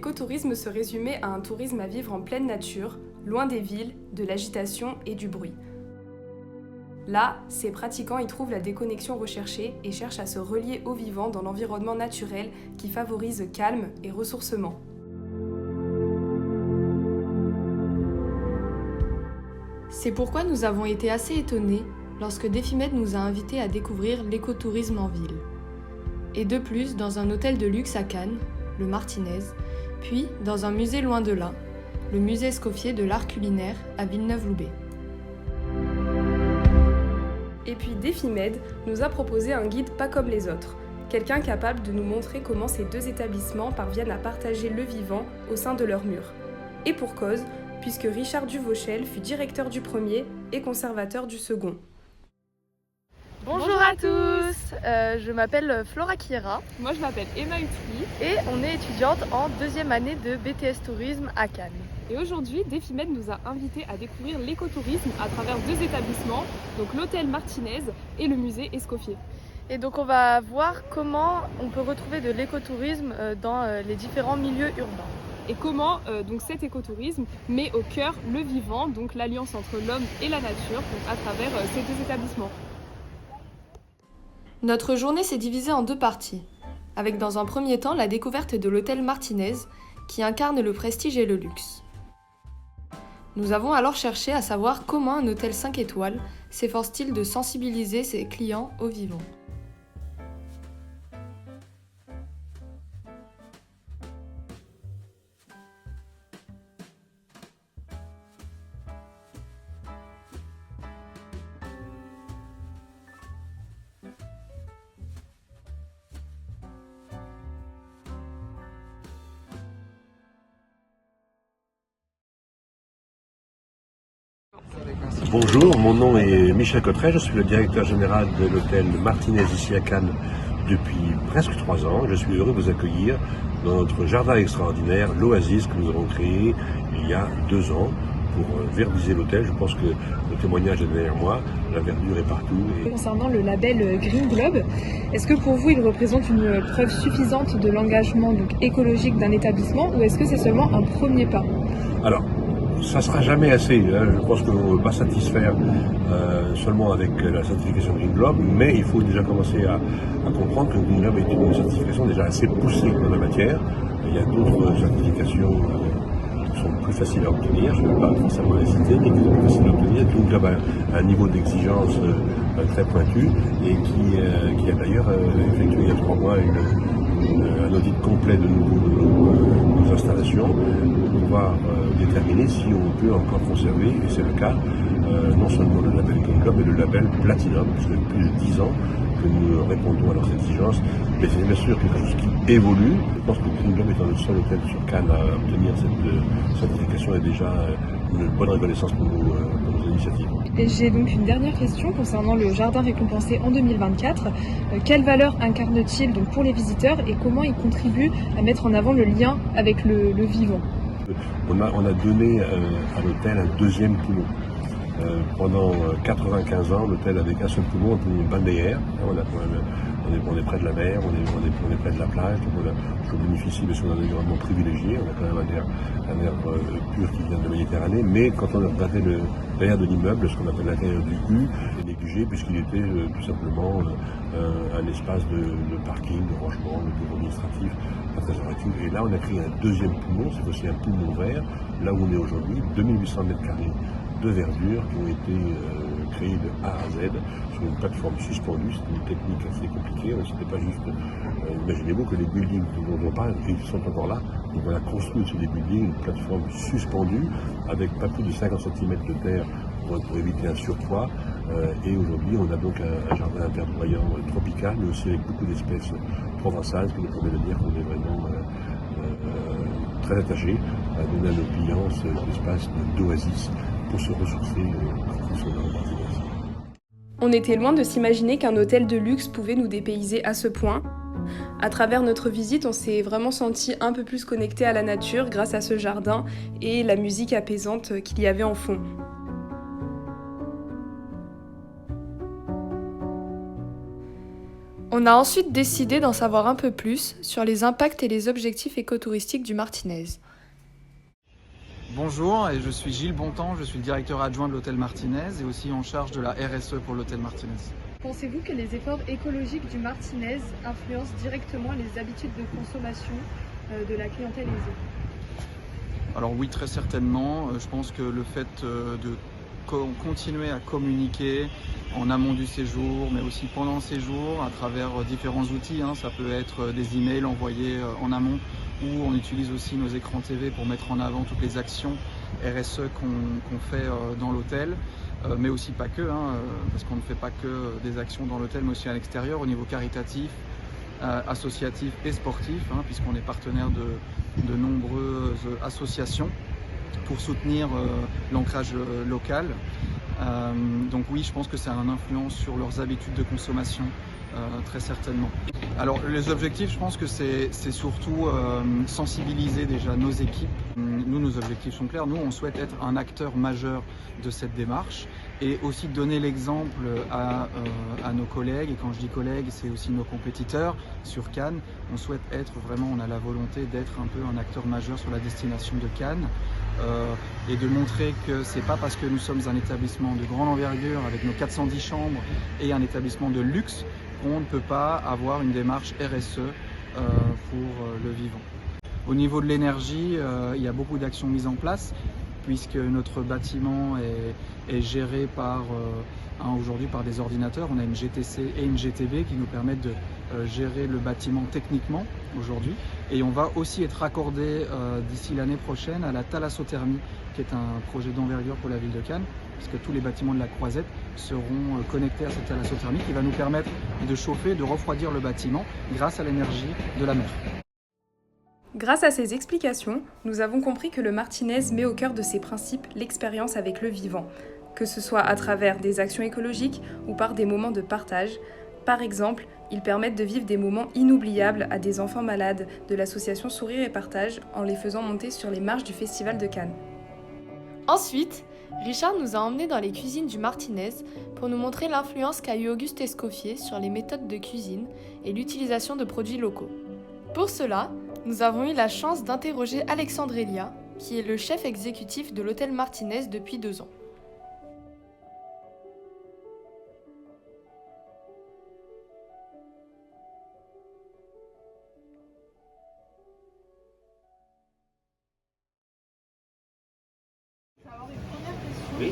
l'écotourisme se résumait à un tourisme à vivre en pleine nature, loin des villes, de l'agitation et du bruit. Là, ces pratiquants y trouvent la déconnexion recherchée et cherchent à se relier au vivant dans l'environnement naturel qui favorise calme et ressourcement. C'est pourquoi nous avons été assez étonnés lorsque Defimed nous a invités à découvrir l'écotourisme en ville. Et de plus, dans un hôtel de luxe à Cannes, le Martinez, puis dans un musée loin de là, le musée Escoffier de l'art culinaire à Villeneuve-Loubet. Et puis Defimed nous a proposé un guide pas comme les autres, quelqu'un capable de nous montrer comment ces deux établissements parviennent à partager le vivant au sein de leurs murs. Et pour cause, puisque Richard Duvauchel fut directeur du premier et conservateur du second. Bonjour à tous, je m'appelle Flora Kiera. Moi je m'appelle Emma Utri et on est étudiante en deuxième année de BTS Tourisme à Cannes. Et aujourd'hui, Defimed nous a invités à découvrir l'écotourisme à travers deux établissements, donc l'hôtel Martinez et le musée Escoffier. Et donc on va voir comment on peut retrouver de l'écotourisme dans les différents milieux urbains. Et comment donc cet écotourisme met au cœur le vivant, donc l'alliance entre l'homme et la nature, donc à travers ces deux établissements. Notre journée s'est divisée en deux parties, avec dans un premier temps la découverte de l'hôtel Martinez, qui incarne le prestige et le luxe. Nous avons alors cherché à savoir comment un hôtel 5 étoiles s'efforce-t-il de sensibiliser ses clients au vivant. Bonjour, mon nom est Michel Cotteret, je suis le directeur général de l'hôtel Martinez ici à Cannes depuis presque 3 ans. Je suis heureux de vous accueillir dans notre jardin extraordinaire, l'Oasis, que nous avons créé il y a 2 ans pour verdiser l'hôtel. Je pense que le témoignage est derrière moi, la verdure est partout. Concernant le label Green Globe, est-ce que pour vous il représente une preuve suffisante de l'engagement écologique d'un établissement ou est-ce que c'est seulement un premier pas? Alors, ça ne sera jamais assez. Je pense qu'on ne peut pas satisfaire seulement avec la certification Green Globe, mais il faut déjà commencer à comprendre que Green Globe est une certification déjà assez poussée dans la matière. Il y a d'autres certifications qui sont plus faciles à obtenir, je ne vais pas forcément les citer, mais qui sont plus faciles à obtenir. Green Globe a un niveau d'exigence très pointu et qui a d'ailleurs effectué il y a 3 mois un audit complet de nos installations pour pouvoir déterminer si on peut encore conserver, et c'est le cas, non seulement le label Green Globe, mais le label Platinum, puisque depuis plus de 10 ans que nous répondons à leurs exigences. Mais c'est bien sûr quelque chose qui évolue. Je pense que Green Globe étant le seul hôtel sur Cannes à obtenir cette certification est déjà une bonne reconnaissance pour nos initiatives. Et j'ai donc une dernière question concernant le jardin récompensé en 2024. Quelle valeur incarne-t-il donc pour les visiteurs et comment il contribue à mettre en avant le lien avec le vivant? On a donné à l'hôtel un deuxième poumon. Pendant 95 ans, l'hôtel avec un seul poumon, un poumon balnéaire. On est près de la mer, on est près de la plage, donc je bénéficie bien sûr d'un environnement privilégié. On a quand même un air pur qui vient de la Méditerranée, mais quand on a regardé l'intérieur de l'immeuble, ce qu'on appelle l'intérieur du U, est négligé puisqu'il était tout simplement un espace de parking, de rangement, de bureau administratif, pas très attractif. Et là, on a créé un deuxième poumon, c'est aussi un poumon vert, là où on est aujourd'hui, 2800 mètres carrés de verdure qui ont été créés de A à Z sur une plateforme suspendue. C'est une technique assez compliquée. C'était pas juste. Imaginez-vous que les buildings dont on parle, ils sont encore là. Donc on a construit sur des buildings une plateforme suspendue avec pas plus de 50 cm de terre pour éviter un surpoids. Et aujourd'hui, on a donc un jardin verdoyant tropical, mais aussi avec beaucoup d'espèces provençales, ce qui nous permet de dire qu'on est vraiment très attaché à donner à nos clients cet espace d'oasis pour se ressourcer quand ils sont dans le Martinez. On était loin de s'imaginer qu'un hôtel de luxe pouvait nous dépayser à ce point. À travers notre visite, on s'est vraiment senti un peu plus connecté à la nature grâce à ce jardin et la musique apaisante qu'il y avait en fond. On a ensuite décidé d'en savoir un peu plus sur les impacts et les objectifs écotouristiques du Martinez. Bonjour, et je suis Gilles Bontemps, je suis le directeur adjoint de l'hôtel Martinez et aussi en charge de la RSE pour l'hôtel Martinez. Pensez-vous que les efforts écologiques du Martinez influencent directement les habitudes de consommation de la clientèle aisée? Alors oui, très certainement. Je pense que le fait de continuer à communiquer en amont du séjour, mais aussi pendant le séjour, à travers différents outils. Ça peut être des emails envoyés en amont, ou on utilise aussi nos écrans TV pour mettre en avant toutes les actions RSE qu'on fait dans l'hôtel, mais aussi pas que, parce qu'on ne fait pas que des actions dans l'hôtel, mais aussi à l'extérieur, au niveau caritatif, associatif et sportif, puisqu'on est partenaire de nombreuses associations pour soutenir l'ancrage local. Donc oui, je pense que ça a une influence sur leurs habitudes de consommation, très certainement. Alors les objectifs, je pense que c'est surtout sensibiliser déjà nos équipes. Nous, nos objectifs sont clairs. Nous, on souhaite être un acteur majeur de cette démarche et aussi donner l'exemple à nos collègues. Et quand je dis collègues, c'est aussi nos compétiteurs sur Cannes. On souhaite être vraiment, on a la volonté d'être un peu un acteur majeur sur la destination de Cannes. Et de montrer que c'est pas parce que nous sommes un établissement de grande envergure avec nos 410 chambres et un établissement de luxe qu'on ne peut pas avoir une démarche RSE pour le vivant. Au niveau de l'énergie, il y a beaucoup d'actions mises en place puisque notre bâtiment est géré aujourd'hui par des ordinateurs. On a une GTC et une GTB qui nous permettent de gérer le bâtiment techniquement aujourd'hui. Et on va aussi être raccordé d'ici l'année prochaine à la thalassothermie, qui est un projet d'envergure pour la ville de Cannes, puisque tous les bâtiments de la Croisette seront connectés à cette thalassothermie qui va nous permettre de chauffer, de refroidir le bâtiment grâce à l'énergie de la mer. Grâce à ces explications, nous avons compris que le Martinez met au cœur de ses principes l'expérience avec le vivant, que ce soit à travers des actions écologiques ou par des moments de partage. Par exemple, ils permettent de vivre des moments inoubliables à des enfants malades de l'association Sourire et Partage en les faisant monter sur les marches du Festival de Cannes. Ensuite, Richard nous a emmenés dans les cuisines du Martinez pour nous montrer l'influence qu'a eu Auguste Escoffier sur les méthodes de cuisine et l'utilisation de produits locaux. Pour cela, nous avons eu la chance d'interroger Alexandre Elia, qui est le chef exécutif de l'hôtel Martinez depuis 2 ans. Alors, une première question. Oui.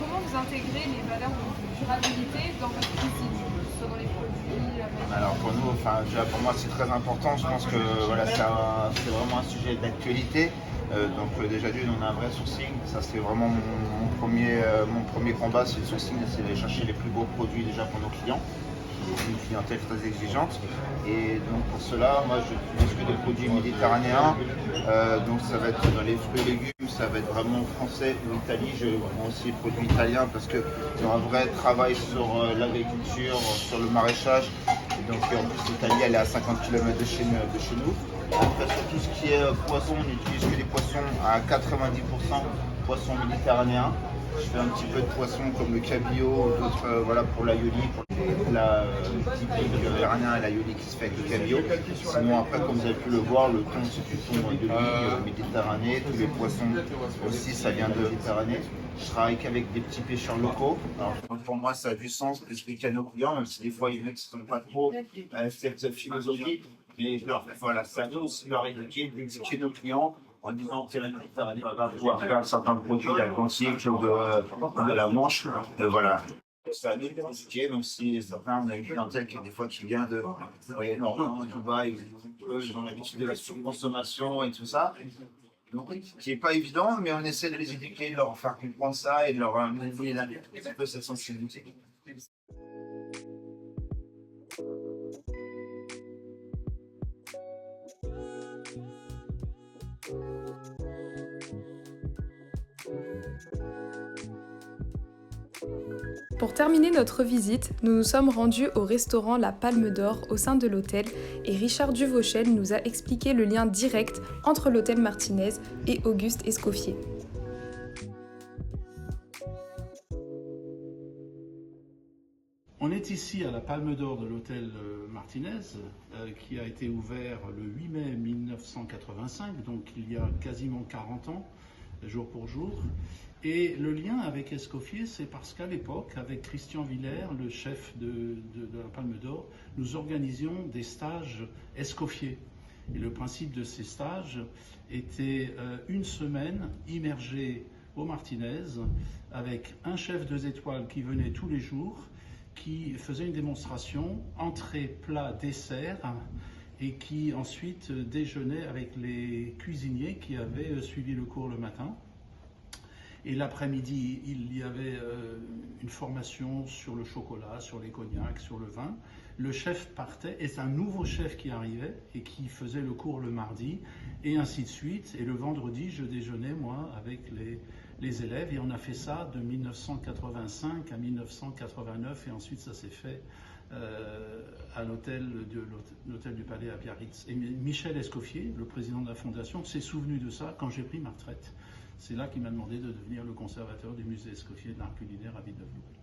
Comment vous intégrez les valeurs de durabilité dans votre cuisine, que ce soit dans les produits, la matière? Alors pour nous, déjà pour moi c'est très important. Je pense que voilà, c'est vraiment un sujet d'actualité. Donc déjà d'une, on a un vrai sourcing. Ça c'est vraiment mon premier combat, c'est le sourcing, c'est d'aller chercher les plus beaux produits déjà pour nos clients. Une clientèle très exigeante et donc pour cela moi je n'utilise que des produits méditerranéens, donc ça va être dans les fruits et légumes, ça va être vraiment français ou Italie. Je prends aussi des produits italiens parce qu'il y a un vrai travail sur l'agriculture, sur le maraîchage, et donc en plus l'Italie elle est à 50 km de chez nous. Après sur tout ce qui est poisson, on n'utilise que des poissons à 90% poissons méditerranéens. Je fais un petit peu de poisson comme le cabillaud, d'autres voilà, pour l'aioli, pour la typique méditerranéen et l'aioli qui se fait avec le cabillaud. Sinon après comme vous avez pu le voir, le thon c'est du thon de l'île Méditerranée, tous les poissons aussi ça vient de Méditerranée. Je travaille qu'avec des petits pêcheurs locaux. Alors, pour moi ça a du sens d'expliquer à nos clients, même si des fois ils ne sont pas trop cette philosophie. Mais voilà, ça nous aussi leur expliquer nos clients en disant que Méditerranée va pouvoir faire certains produits d'Atlantique ou de la Manche. Voilà. Ça a été compliqué, même si certains, on a une clientèle qui des fois qui vient de Moyen-Orient, Dubaï, ils ont l'habitude de la surconsommation et tout ça. Donc, qui n'est pas évident, mais on essaie de les éduquer, de leur faire comprendre ça et de leur donner un peu cette sensibilité. Pour terminer notre visite, nous nous sommes rendus au restaurant La Palme d'Or au sein de l'hôtel et Richard Duvauchel nous a expliqué le lien direct entre l'hôtel Martinez et Auguste Escoffier. On est ici à la Palme d'Or de l'hôtel Martinez, qui a été ouvert le 8 mai 1985, donc il y a quasiment 40 ans, jour pour jour. Et le lien avec Escoffier, c'est parce qu'à l'époque, avec Christian Villers, le chef de la Palme d'Or, nous organisions des stages Escoffier. Et le principe de ces stages était une semaine immergée au Martinez, avec un chef 2 étoiles qui venait tous les jours, qui faisait une démonstration, entrée, plat, dessert, et qui ensuite déjeunait avec les cuisiniers qui avaient suivi le cours le matin. Et l'après-midi, il y avait une formation sur le chocolat, sur les cognacs, sur le vin. Le chef partait, et c'est un nouveau chef qui arrivait et qui faisait le cours le mardi, et ainsi de suite. Et le vendredi, je déjeunais, moi, avec les élèves, et on a fait ça de 1985 à 1989, et ensuite ça s'est fait à l'hôtel du Palais à Biarritz. Et Michel Escoffier, le président de la fondation, s'est souvenu de ça quand j'ai pris ma retraite. C'est là qu'il m'a demandé de devenir le conservateur du musée Escoffier de l'art culinaire à Villeneuve-Loubet.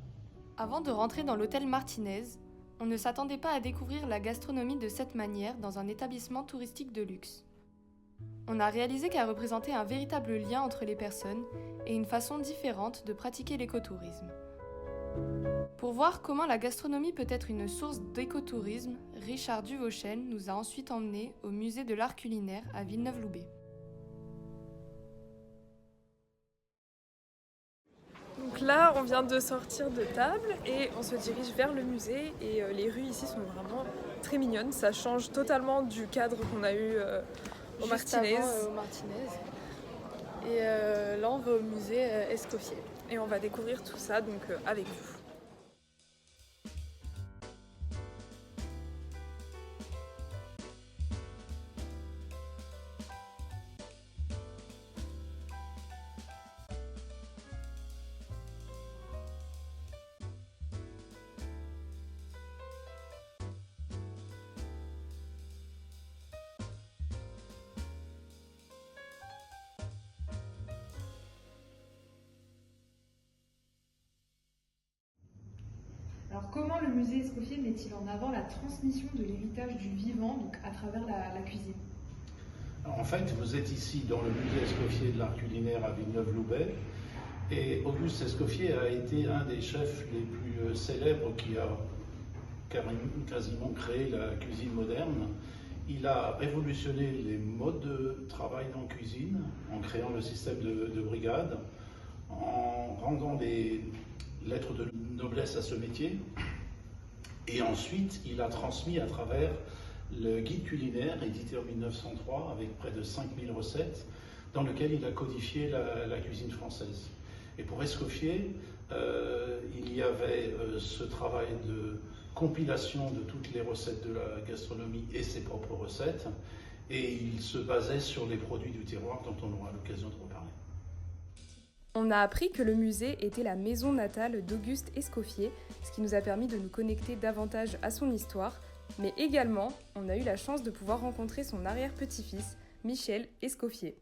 Avant de rentrer dans l'hôtel Martinez, on ne s'attendait pas à découvrir la gastronomie de cette manière dans un établissement touristique de luxe. On a réalisé qu'elle représentait un véritable lien entre les personnes et une façon différente de pratiquer l'écotourisme. Pour voir comment la gastronomie peut être une source d'écotourisme, Richard Duvauchel nous a ensuite emmenés au musée de l'art culinaire à Villeneuve-Loubet. Donc là, on vient de sortir de table et on se dirige vers le musée et les rues ici sont vraiment très mignonnes. Ça change totalement du cadre qu'on a eu au Martinez. Et là, on va au musée Escoffier. Et on va découvrir tout ça donc avec vous. Alors comment le musée Escoffier met-il en avant la transmission de l'héritage du vivant donc à travers la cuisine? Alors, en fait, vous êtes ici dans le musée Escoffier de l'art culinaire à Villeneuve-Loubet, et Auguste Escoffier a été un des chefs les plus célèbres qui a quasiment créé la cuisine moderne. Il a révolutionné les modes de travail en cuisine en créant le système de brigade, en rendant des lettres de noblesse à ce métier, et ensuite il a transmis à travers le guide culinaire édité en 1903 avec près de 5000 recettes dans lequel il a codifié la cuisine française. Et pour Escoffier, il y avait ce travail de compilation de toutes les recettes de la gastronomie et ses propres recettes, et il se basait sur les produits du terroir dont on aura l'occasion de reparler. On a appris que le musée était la maison natale d'Auguste Escoffier, ce qui nous a permis de nous connecter davantage à son histoire, mais également, on a eu la chance de pouvoir rencontrer son arrière-petit-fils, Michel Escoffier.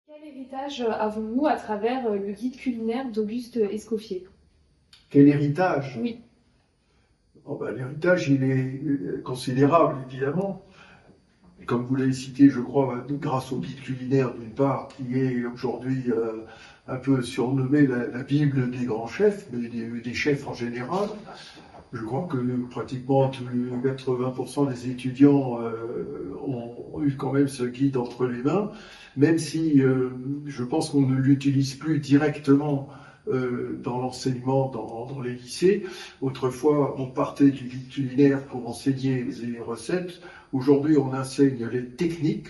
Quel héritage avons-nous à travers le guide culinaire d'Auguste Escoffier? Quel héritage? Oui. L'héritage, il est considérable, évidemment. Comme vous l'avez cité, je crois, grâce au guide culinaire d'une part, qui est aujourd'hui un peu surnommé la Bible des grands chefs, mais des chefs en général. Je crois que pratiquement 80% des étudiants ont eu quand même ce guide entre les mains, même si je pense qu'on ne l'utilise plus directement dans l'enseignement dans les lycées. Autrefois, on partait du guide culinaire pour enseigner les recettes. Aujourd'hui, on enseigne les techniques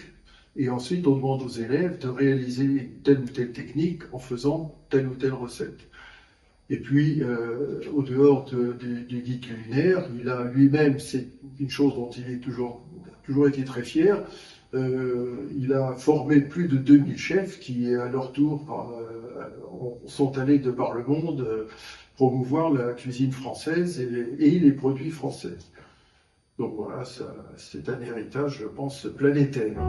et ensuite on demande aux élèves de réaliser telle ou telle technique en faisant telle ou telle recette. Et puis, au dehors du guide culinaire, il a lui-même, c'est une chose dont il est toujours été très fier, il a formé plus de 2000 chefs qui, à leur tour, sont allés de par le monde promouvoir la cuisine française et les produits français. Donc voilà, c'est un héritage, je pense, planétaire.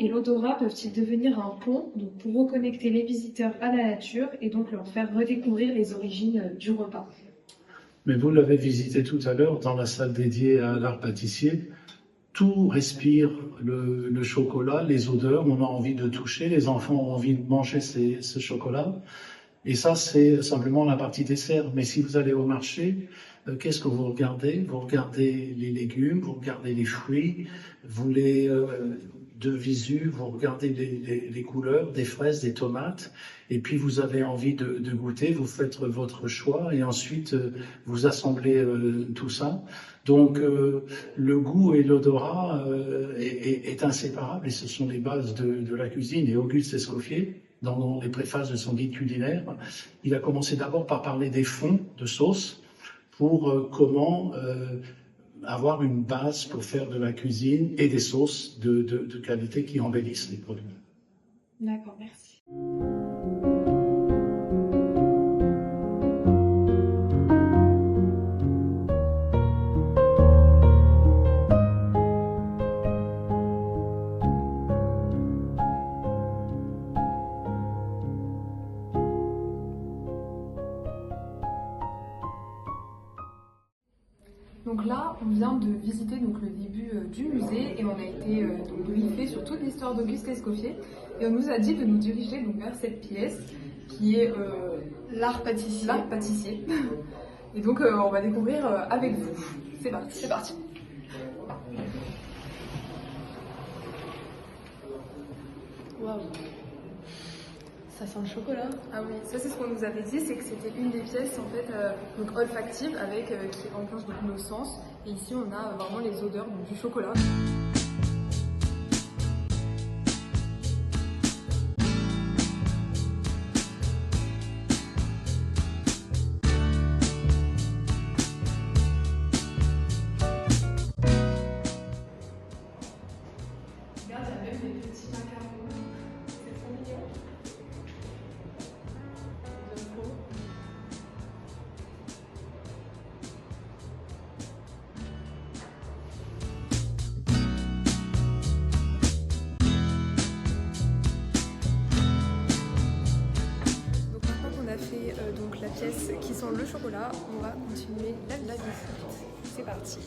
et l'odorat peuvent-ils devenir un pont donc, pour reconnecter les visiteurs à la nature et donc leur faire redécouvrir les origines du repas? Mais vous l'avez visité tout à l'heure dans la salle dédiée à l'art pâtissier. Tout respire le chocolat, les odeurs, on a envie de toucher, les enfants ont envie de manger ce chocolat. Et ça, c'est simplement la partie dessert. Mais si vous allez au marché, qu'est-ce que vous regardez? Vous regardez les légumes, vous regardez les fruits, vous les de visu, vous regardez les couleurs des fraises, des tomates, et puis vous avez envie de goûter, vous faites votre choix, et ensuite vous assemblez tout ça. Donc le goût et l'odorat est inséparable, et ce sont les bases de la cuisine. Et Auguste Escoffier, dans les préfaces de son guide culinaire, il a commencé d'abord par parler des fonds de sauce pour comment avoir une base pour faire de la cuisine et des sauces de qualité qui embellissent les produits. D'accord, merci. Donc là, on vient de visiter donc, le début du musée et on a été donc, briefé sur toute l'histoire d'Auguste Escoffier. Et on nous a dit de nous diriger donc, vers cette pièce qui est L'art pâtissier. l'art pâtissier. Et donc on va découvrir avec vous. C'est parti. C'est parti. Waouh. Ça sent le chocolat. Ah oui, ça c'est ce qu'on nous avait dit, c'est que c'était une des pièces en fait donc olfactive avec qui enclenche donc nos sens. Et ici on a vraiment les odeurs donc, du chocolat. Regarde, il y a même des petits macarons. C'est trop mignon. J'aime trop. Donc maintenant qu'on a fait donc, la pièce qui sent le chocolat, on va continuer la visite. C'est parti.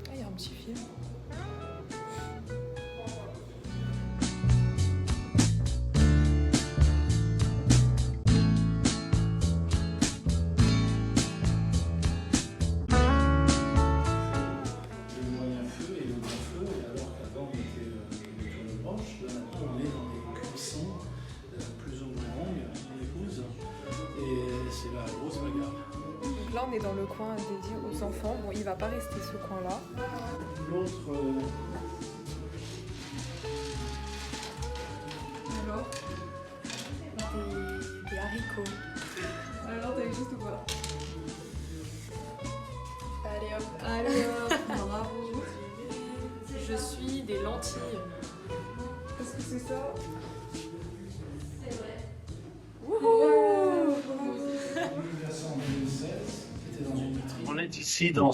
Ah, il y a un petit film. Le moyen feu et le grand feu, et alors qu'avant on était sur le branche, là maintenant on est dans des cuissons plus ou moins longues, on épouse, et c'est la grosse bagarre. Donc là on est dans le coin dédié aux enfants. Bon, il va pas rester ce coin-là. L'autre, Alors des haricots. Alors t'as vu juste ou pas? Allez hop. Allez hop, bravo. Je suis des lentilles. Qu'est-ce que c'est ça? on est ici dans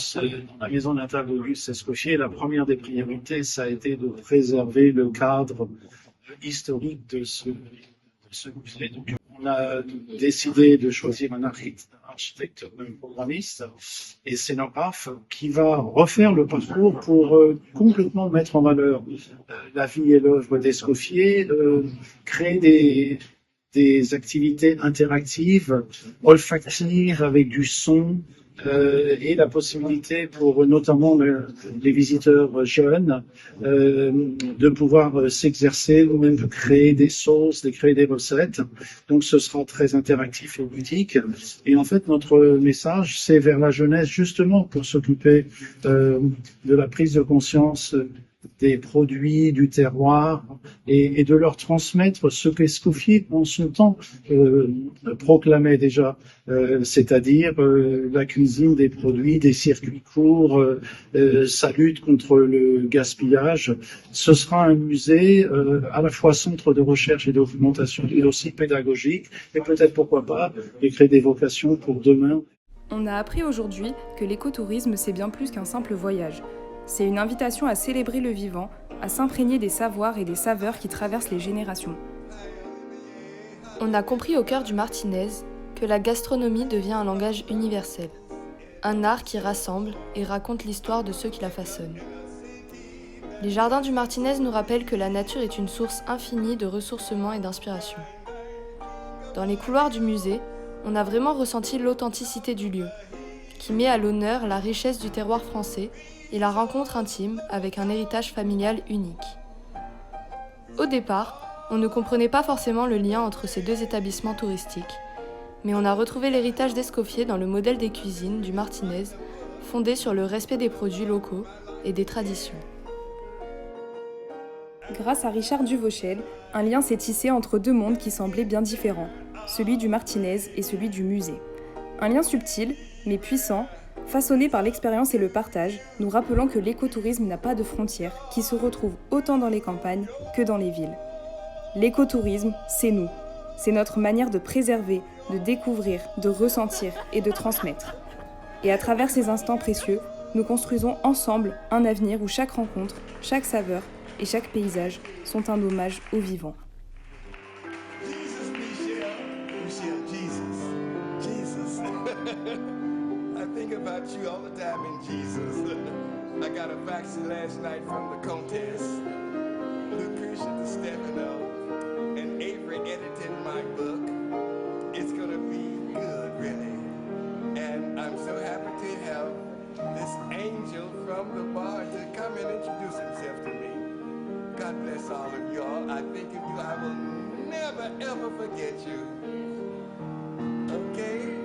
la maison natale d'Auguste Escoffier. La première des priorités, ça a été de préserver le cadre historique de ce musée. Donc, on a décidé de choisir un architecte, un programmiste et scénographe qui va refaire le parcours pour complètement mettre en valeur la vie et l'œuvre d'Escoffier, créer des activités interactives, olfactives avec du son, et la possibilité pour notamment les visiteurs jeunes de pouvoir s'exercer ou même de créer des sauces, de créer des recettes. Donc ce sera très interactif et ludique. Et en fait notre message c'est vers la jeunesse justement pour s'occuper de la prise de conscience des produits du terroir et de leur transmettre ce qu'Escoffier en son temps proclamait déjà, c'est-à-dire la cuisine des produits, des circuits courts, sa lutte contre le gaspillage. Ce sera un musée à la fois centre de recherche et de documentation et aussi pédagogique et peut-être pourquoi pas écrire des vocations pour demain. On a appris aujourd'hui que l'écotourisme, c'est bien plus qu'un simple voyage. C'est une invitation à célébrer le vivant, à s'imprégner des savoirs et des saveurs qui traversent les générations. On a compris au cœur du Martinez que la gastronomie devient un langage universel, un art qui rassemble et raconte l'histoire de ceux qui la façonnent. Les jardins du Martinez nous rappellent que la nature est une source infinie de ressourcement et d'inspiration. Dans les couloirs du musée, on a vraiment ressenti l'authenticité du lieu, qui met à l'honneur la richesse du terroir français et la rencontre intime avec un héritage familial unique. Au départ, on ne comprenait pas forcément le lien entre ces deux établissements touristiques, mais on a retrouvé l'héritage d'Escoffier dans le modèle des cuisines du Martinez, fondé sur le respect des produits locaux et des traditions. Grâce à Richard Duvauchel, un lien s'est tissé entre deux mondes qui semblaient bien différents, celui du Martinez et celui du musée. Un lien subtil, mais puissant, façonné par l'expérience et le partage, nous rappelant que l'écotourisme n'a pas de frontières, qui se retrouve autant dans les campagnes que dans les villes. L'écotourisme, c'est nous. C'est notre manière de préserver, de découvrir, de ressentir et de transmettre. Et à travers ces instants précieux, nous construisons ensemble un avenir où chaque rencontre, chaque saveur et chaque paysage sont un hommage au vivant. I think about you all the time in Jesus. I got a vaccine last night from the Comtesse, Lucretia the Stefano, and Avery editing my book. It's gonna be good, really. And I'm so happy to have this angel from the bar to come and introduce himself to me. God bless all of y'all. I think of you. I will never ever forget you. Okay?